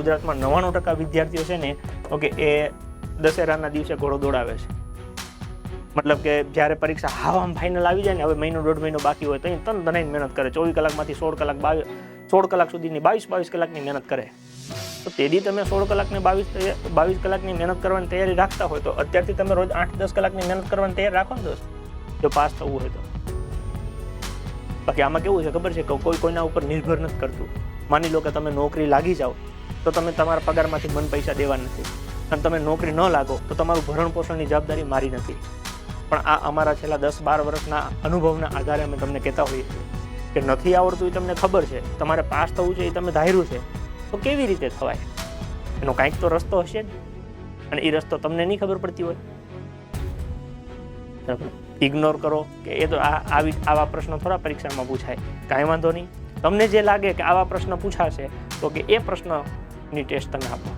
ગુજરાતમાં 99% વિદ્યાર્થીઓ છે ને ઓકે એ દશેરાના દિવસે ઘોડો દોડાવે છે. મતલબ કે જ્યારે પરીક્ષા આમ ફાઇનલ આવી જાય ને, હવે મહિનો 1.5 મહિનો બાકી હોય તો એ તન ધનાઈને મહેનત કરે. 24 કલાકમાંથી 16 કલાક સુધીની 22 કલાકની મહેનત કરે. તો તેથી તમે 16 કલાકને 22 કલાકની મહેનત કરવાની તૈયારી રાખતા હોય તો અત્યારથી તમે રોજ 8-10 કલાકની મહેનત કરવાની તૈયાર રાખો ને દોસ્ત, જો પાસ થવું હોય તો. બાકી આમાં કેવું છે ખબર છે કે કોઈ કોઈના ઉપર નિર્ભર નથી કરતું. માની લો કે તમે નોકરી લાગી જાઓ તો તમે તમારા પગારમાંથી મન પૈસા દેવા નથી, અને તમે નોકરી ન લાગો તો તમારું ભરણ પોષણની જવાબદારી મારી નથી. પણ આ અમારા છેલ્લા 10-12 વર્ષના અનુભવના આધારે અમે તમને કહેતા હોઈએ કે નથી આવડતું એ તમને ખબર છે, તમારે પાસ થવું છે એ તમે ધાર્યું છે, તો કેવી રીતે થવાય? એનો કાંઈક તો રસ્તો હશે જ, અને એ રસ્તો તમને નહીં ખબર પડતી હોય. ઇગ્નોર કરો કે એ તો આવા પ્રશ્નો થોડા પરીક્ષામાં પૂછાય, કાંઈ વાંધો નહીં. તમને જે લાગે કે આવા પ્રશ્ન પૂછાશે તો કે એ પ્રશ્નની ટેસ્ટ તમે આપો.